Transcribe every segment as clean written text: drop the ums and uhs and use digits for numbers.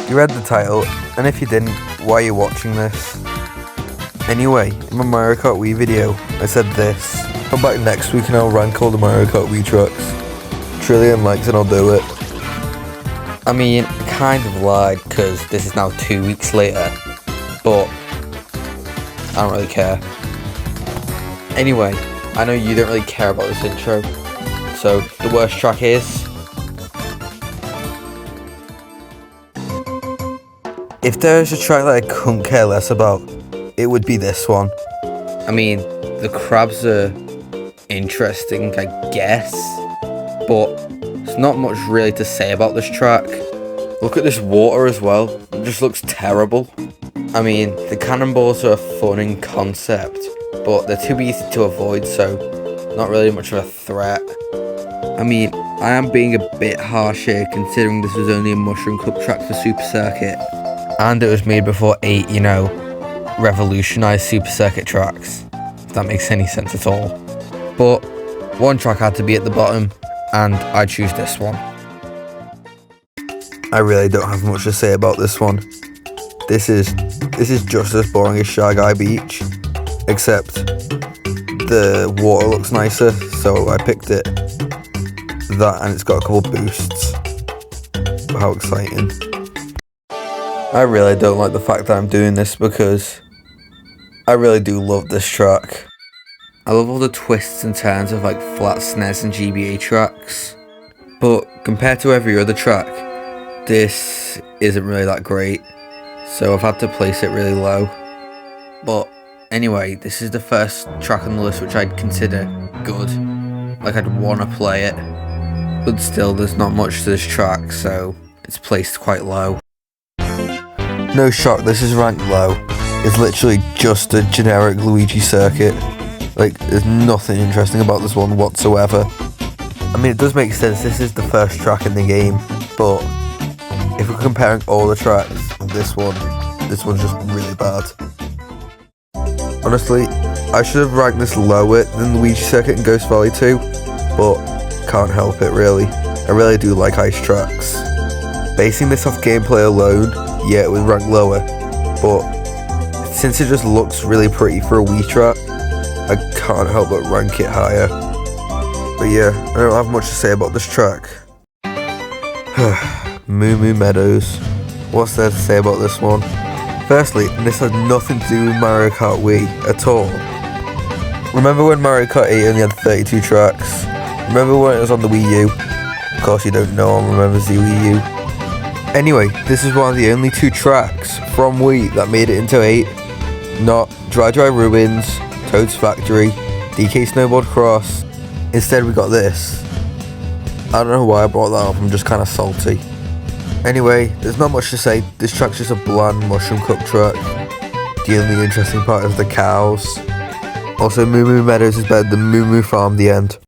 You read the title, and if you didn't, why are you watching this? Anyway, in my Mario Kart Wii video, I said this. Come back next week and I'll rank all the Mario Kart Wii trucks. Trillion likes and I'll do it. I mean, kind of lied because this is now 2 weeks later, but I don't really care. Anyway, I know you don't really care about this intro, so the worst track is... If there is a track that I couldn't care less about, it would be this one. I mean, the crabs are interesting, I guess, but there's not much really to say about this track. Look at this water as well, it just looks terrible. I mean, the cannonballs are a fun in concept, but they're too easy to avoid, so not really much of a threat. I mean, I am being a bit harsh here considering this was only a Mushroom Cup track for Super Circuit. And it was made before 8, revolutionised Super Circuit tracks, if that makes any sense at all. But one track had to be at the bottom, and I choose this one. I really don't have much to say about this one. This is just as boring as Shy Guy Beach, except the water looks nicer, so I picked it. That, and it's got a couple boosts. How exciting. I really don't like the fact that I'm doing this because I really do love this track. I love all the twists and turns of like flat SNES and GBA tracks, but compared to every other track, this isn't really that great, so I've had to place it really low. But anyway, this is the first track on the list which I'd consider good, like I'd want to play it, but still there's not much to this track, so it's placed quite low. No shock, this is ranked low. It's literally just a generic Luigi circuit. Like, there's nothing interesting about this one whatsoever. I mean, it does make sense, this is the first track in the game, but if we're comparing all the tracks, this one's just really bad. Honestly, I should have ranked this lower than Luigi Circuit and Ghost Valley 2, but can't help it really. I really do like ice tracks. Basing this off gameplay alone, yeah, it would rank lower, but since it just looks really pretty for a Wii track, I can't help but rank it higher. But yeah, I don't have much to say about this track. Moo Moo Meadows. What's there to say about this one? Firstly, this has nothing to do with Mario Kart Wii at all. Remember when Mario Kart 8 only had 32 tracks? Remember when it was on the Wii U? Of course you don't, no one remembers the Wii U. Anyway, this is one of the only 2 tracks from Wii that made it into 8. Not Dry Dry Ruins, Toad's Factory, DK Snowboard Cross. Instead we got this. I don't know why I brought that up, I'm just kind of salty. Anyway, there's not much to say, this track's just a bland Mushroom Cup track. The only interesting part is the cows. Also, Moo Moo Meadows is better than Moo Moo Farm the end.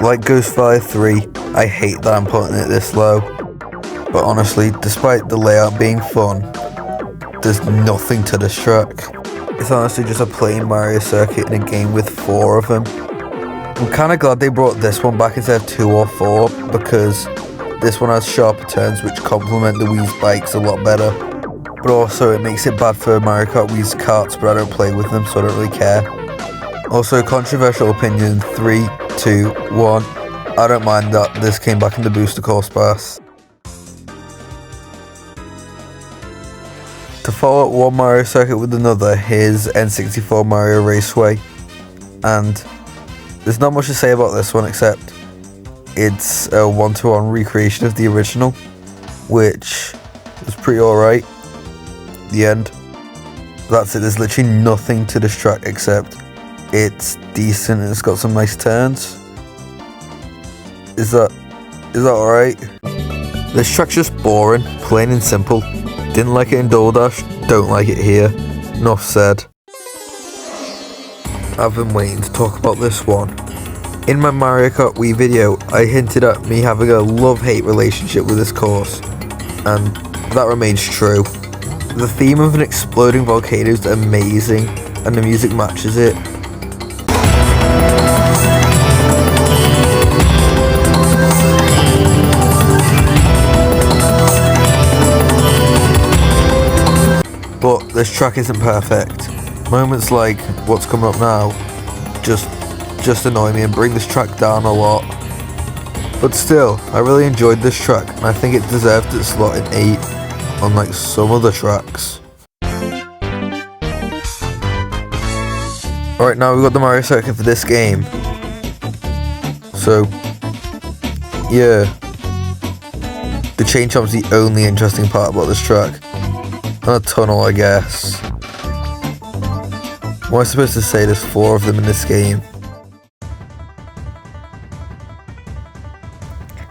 Like Ghost Valley 3, I hate that I'm putting it this low. But honestly, despite the layout being fun, there's nothing to this track. It's honestly just a plain Mario circuit in a game with 4 of them. I'm kinda glad they brought this one back instead of 2 or 4, because this one has sharper turns which complement the Wii's bikes a lot better. But also it makes it bad for Mario Kart Wii's karts, but I don't play with them so I don't really care. Also, controversial opinion, 3, 2, 1. I don't mind that this came back in the booster course pass. To follow up one Mario circuit with another, here's N64 Mario Raceway. And there's not much to say about this one except it's a 1-to-1 recreation of the original, which was pretty alright. The end. That's it, there's literally nothing to this track except it's decent and it's got some nice turns. Is that alright? This track's just boring, plain and simple. Didn't like it in Double Dash, don't like it here. Enough said. I've been waiting to talk about this one. In my Mario Kart Wii video, I hinted at me having a love-hate relationship with this course, and that remains true. The theme of an exploding volcano is amazing, and the music matches it. this track isn't perfect. Moments like what's coming up now just annoy me and bring this track down a lot. But still, I really enjoyed this track and I think it deserved its slot in 8, unlike some other tracks. Alright, now we've got the Mario Circuit for this game. So, yeah. The chain chomp's the only interesting part about this track. And a tunnel, I guess. What am I supposed to say? There's 4 of them in this game.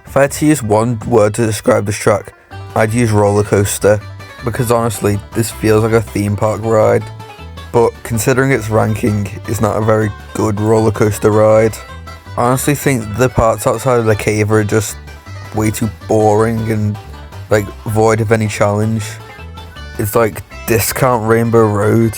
If I had to use one word to describe this track, I'd use roller coaster. Because honestly, this feels like a theme park ride. But considering its ranking, it's not a very good roller coaster ride. I honestly think the parts outside of the cave are just way too boring and like void of any challenge. It's like discount Rainbow Road.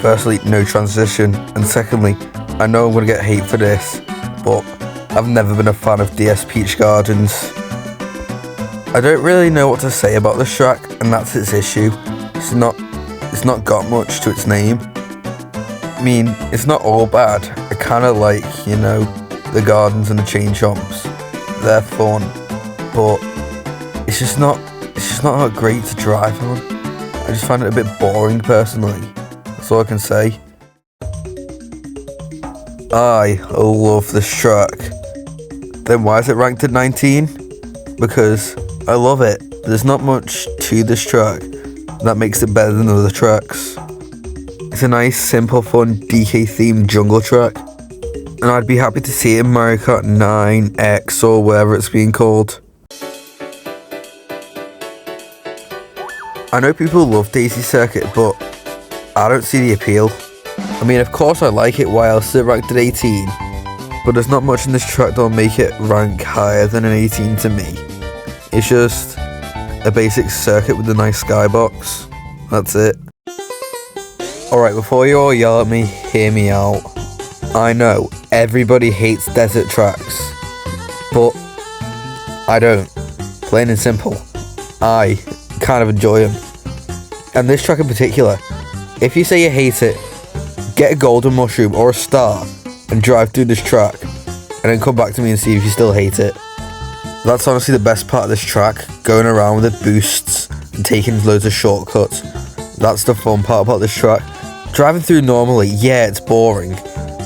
Firstly, no transition, and secondly, I know I'm gonna get hate for this, but I've never been a fan of DS Peach Gardens. I don't really know what to say about this track, and that's its issue. It's not got much to its name. I mean, it's not all bad. I kinda like, the gardens and the chain chomps. They're fun, but it's just not that great to drive on. I just find it a bit boring personally. That's all I can say. I love this track. Then why is it ranked at 19? Because I love it. There's not much to this track that makes it better than other tracks. It's a nice, simple, fun, DK themed jungle track, and I'd be happy to see it in Mario Kart 9, X, or whatever it's being called. I know people love Daisy Circuit, but I don't see the appeal. I mean, of course I like it, why else is it ranked at 18? But there's not much in this track that'll make it rank higher than an 18 to me. It's just a basic circuit with a nice skybox. That's it. Alright, before you all yell at me, hear me out. I know, everybody hates desert tracks. But I don't. Plain and simple. I kind of enjoy them. And this track in particular, if you say you hate it, get a golden mushroom or a star and drive through this track, and then come back to me and see if you still hate it. That's honestly the best part of this track, going around with the boosts and taking loads of shortcuts. That's the fun part about this track. Driving through normally, yeah, it's boring,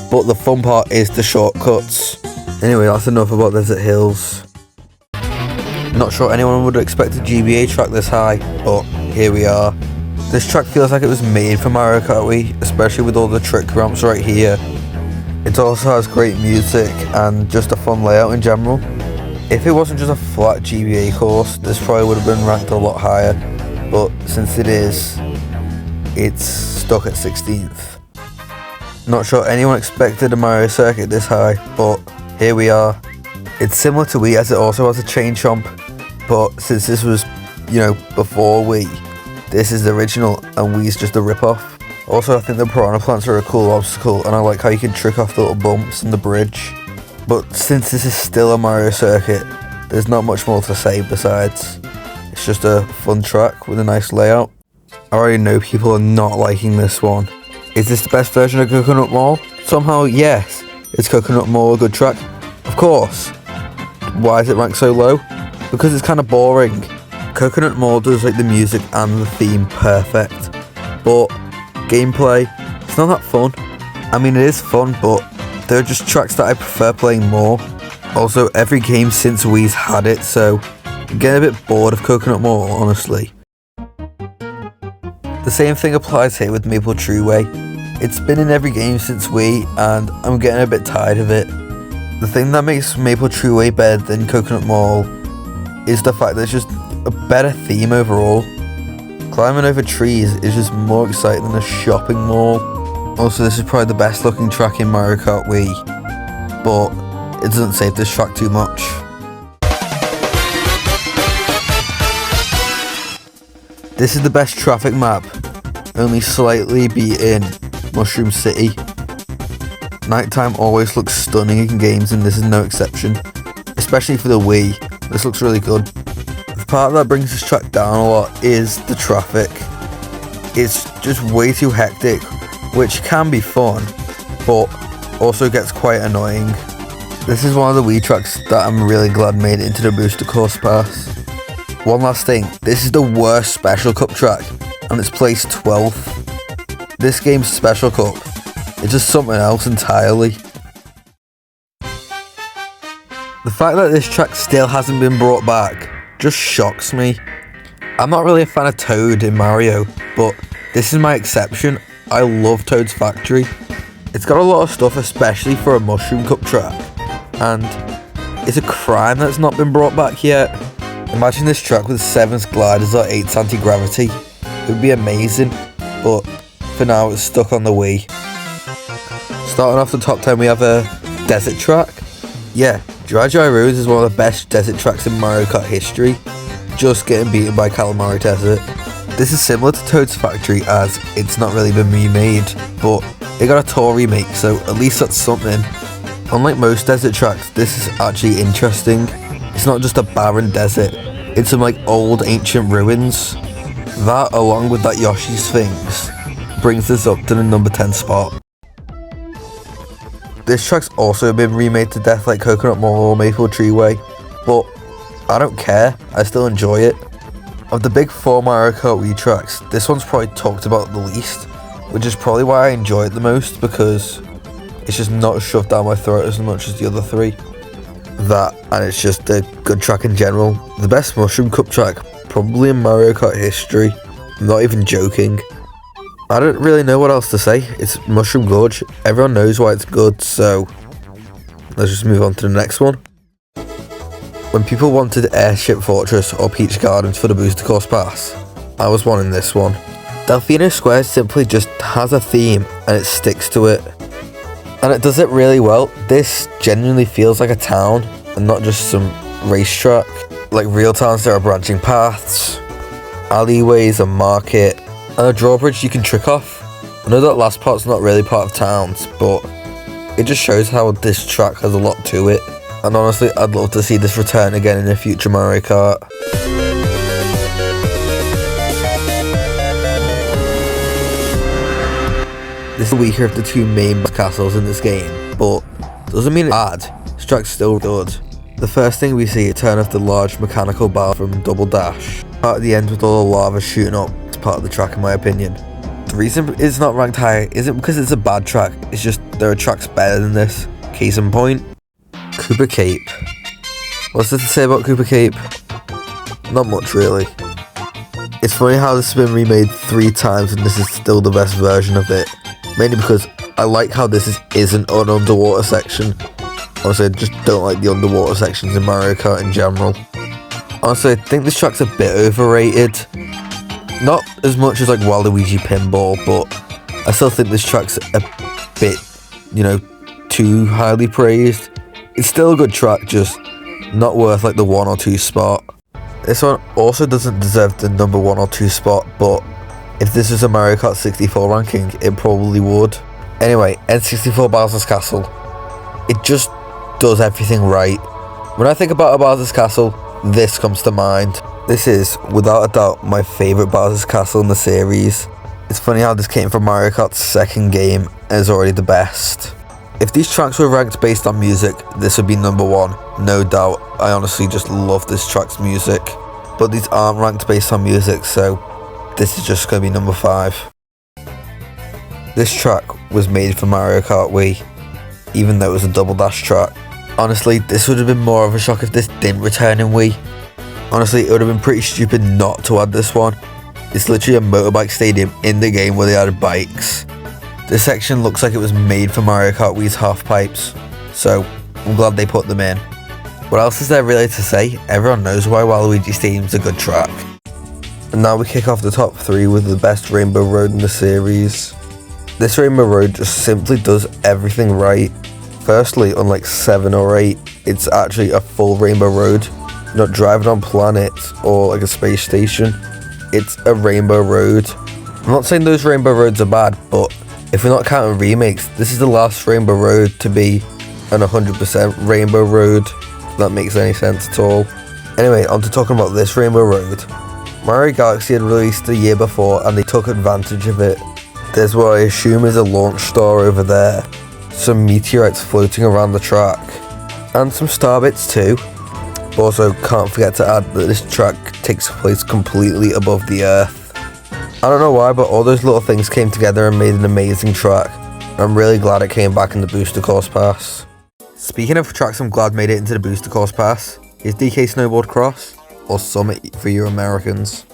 but the fun part is the shortcuts. Anyway, that's enough about Desert Hills. Not sure anyone would expect a GBA track this high, but here we are. This track feels like it was made for Mario Kart Wii, especially with all the trick ramps right here. It also has great music and just a fun layout in general. If it wasn't just a flat GBA course, this probably would have been ranked a lot higher, but since it is, it's stuck at 16th. Not sure anyone expected a Mario Circuit this high, but here we are. It's similar to Wii as it also has a chain chomp, but since this was, before Wii, this is the original and Wii's just a rip-off. Also, I think the piranha plants are a cool obstacle, and I like how you can trick off the little bumps in the bridge. But since this is still a Mario Circuit, there's not much more to say besides it's just a fun track with a nice layout. I already know people are not liking this one. Is this the best version of Coconut Mall? Somehow, yes. Is Coconut Mall a good track? Of course. Why is it ranked so low? Because it's kind of boring. Coconut Mall does the music and the theme perfect, but gameplay, it's not that fun. I mean, it is fun, but there are just tracks that I prefer playing more. Also, every game since Wii's had it, so I'm getting a bit bored of Coconut Mall, honestly. The same thing applies here with Maple Treeway. It's been in every game since Wii, and I'm getting a bit tired of it. The thing that makes Maple Treeway better than Coconut Mall is the fact that it's just a better theme overall. Climbing over trees is just more exciting than a shopping mall. Also, this is probably the best looking track in Mario Kart Wii, but it doesn't save this track too much. This is the best traffic map, only slightly beating Mushroom City. Nighttime always looks stunning in games, and this is no exception. Especially for the Wii, this looks really good. The part that brings this track down a lot is the traffic. It's just way too hectic, which can be fun, but also gets quite annoying. This is one of the Wii tracks that I'm really glad made it into the Booster Course Pass. One last thing, this is the worst Special Cup track, and it's placed 12th. This game's Special Cup is just something else entirely. The fact that this track still hasn't been brought back just shocks me. I'm not really a fan of Toad in Mario, but this is my exception. I love Toad's Factory. It's got a lot of stuff, especially for a Mushroom Cup track, and it's a crime that's not been brought back yet. Imagine this track with 7th gliders or 8th anti-gravity. It would be amazing, but for now it's stuck on the Wii. Starting off the top 10, we have a desert track. Yeah, Dry Dry Roads is one of the best desert tracks in Mario Kart history, just getting beaten by Calamari Desert. This is similar to Toad's Factory as it's not really been remade, but it got a tour remake, so at least that's something. Unlike most desert tracks, this is actually interesting. It's not just a barren desert, it's some like old ancient ruins. That, along with that Yoshi Sphinx, brings this up to the number 10 spot. This track's also been remade to death like Coconut Mall or Maple Treeway, but I don't care, I still enjoy it. Of the big 4 Mario Kart Wii tracks, this one's probably talked about the least, which is probably why I enjoy it the most, because it's just not shoved down my throat as much as the other 3. That, and it's just a good track in general. The best Mushroom Cup track probably in Mario Kart history. I'm not even joking. I don't really know what else to say. It's Mushroom Gorge. Everyone knows why it's good, so let's just move on to the next one. When people wanted Airship Fortress or Peach Gardens for the Booster Course Pass, I was wanting this one. Delfino Square simply just has a theme and it sticks to it. And it does it really well. This genuinely feels like a town and not just some racetrack. Like real towns, there are branching paths, alleyways, a market, and a drawbridge you can trick off. I know that last part's not really part of towns, but it just shows how this track has a lot to it. And honestly, I'd love to see this return again in a future Mario Kart. This is the weaker of the 2 main castles in this game, but doesn't mean it's bad. This track's still good. The first thing we see is turn off the large mechanical bar from Double Dash. Part at the end with all the lava shooting up is part of the track in my opinion. The reason it's not ranked high isn't because it's a bad track, it's just there are tracks better than this. Case in point, Cooper Cape. What's there to say about Cooper Cape? Not much really. It's funny how this has been remade 3 times and this is still the best version of it. Mainly because I like how this isn't an underwater section. Honestly, I just don't like the underwater sections in Mario Kart in general. Honestly, I think this track's a bit overrated. Not as much as like Waluigi Pinball, but I still think this track's a bit, too highly praised. It's still a good track, just not worth like the 1 or 2 spot. This one also doesn't deserve the number 1 or 2 spot, but if this was a Mario Kart 64 ranking, it probably would. Anyway, N64 Bowser's Castle. It just does everything right. When I think about a Bowser's Castle, this comes to mind. This is, without a doubt, my favourite Bowser's Castle in the series. It's funny how this came from Mario Kart's second game and is already the best. If these tracks were ranked based on music, this would be number 1, no doubt. I honestly just love this track's music. But these aren't ranked based on music, so this is just going to be number 5. This track was made for Mario Kart Wii, even though it was a Double Dash track. Honestly, this would have been more of a shock if this didn't return in Wii. Honestly, it would have been pretty stupid not to add this one. It's literally a motorbike stadium in the game where they added bikes. This section looks like it was made for Mario Kart Wii's half pipes, so I'm glad they put them in. What else is there really to say? Everyone knows why Waluigi Stadium's a good track. And now we kick off the top 3 with the best Rainbow Road in the series. This Rainbow Road just simply does everything right. Firstly, unlike 7 or 8, it's actually a full Rainbow Road. You're not driving on planets or like a space station. It's a Rainbow Road. I'm not saying those Rainbow Roads are bad, but if we're not counting remakes, this is the last Rainbow Road to be an 100% Rainbow Road, if that makes any sense at all. Anyway, on to talking about this Rainbow Road. Mario Galaxy had released the year before and they took advantage of it. There's what I assume is a launch star over there, some meteorites floating around the track, and some star bits too. But also can't forget to add that this track takes place completely above the earth. I don't know why, but all those little things came together and made an amazing track. I'm really glad it came back in the Booster Course Pass. Speaking of tracks I'm glad made it into the Booster Course Pass, is DK Snowboard Cross, or Summit for you Americans.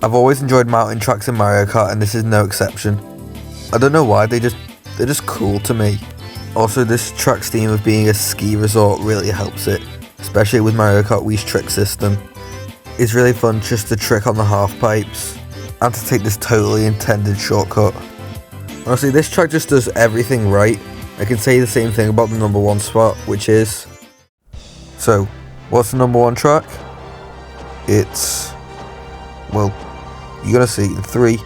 I've always enjoyed mountain tracks in Mario Kart and this is no exception. I don't know why, they're just cool to me. Also, this track's theme of being a ski resort really helps it, especially with Mario Kart Wii's trick system. It's really fun just to trick on the half pipes, and to take this totally intended shortcut. Honestly, this track just does everything right. I can say the same thing about the number 1 spot, which is... So, what's the number 1 track? It's... well, you're gonna see in 3,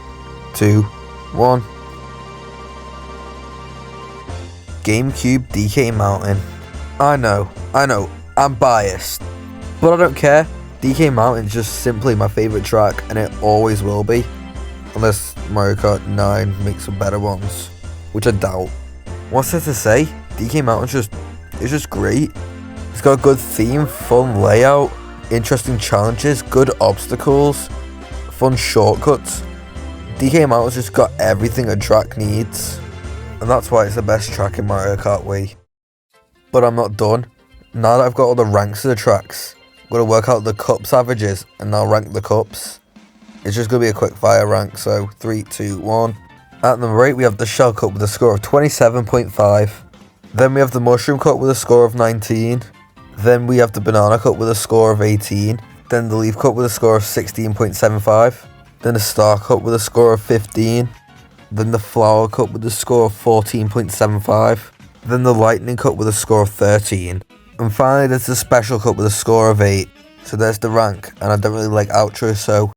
2, 1. GameCube DK Mountain. I know, I'm biased. But I don't care. DK Mountain's just simply my favourite track and it always will be. Unless Mario Kart 9 makes some better ones, which I doubt. What's there to say? DK Mountain's just great. It's got a good theme, fun layout, interesting challenges, good obstacles, fun shortcuts. DK Mountain's just got everything a track needs. And that's why it's the best track in Mario Kart Wii. But I'm not done. Now that I've got all the ranks of the tracks, I'm going to work out the cups averages and now rank the cups. It's just going to be a quick fire rank, so 3, 2, 1. At number 8 we have the Shell Cup with a score of 27.5. Then we have the Mushroom Cup with a score of 19. Then we have the Banana Cup with a score of 18. Then the Leaf Cup with a score of 16.75. Then the Star Cup with a score of 15. Then the Flower Cup with a score of 14.75. Then the Lightning Cup with a score of 13. And finally there's the Special Cup with a score of 8. So there's the rank, and I don't really like outros, so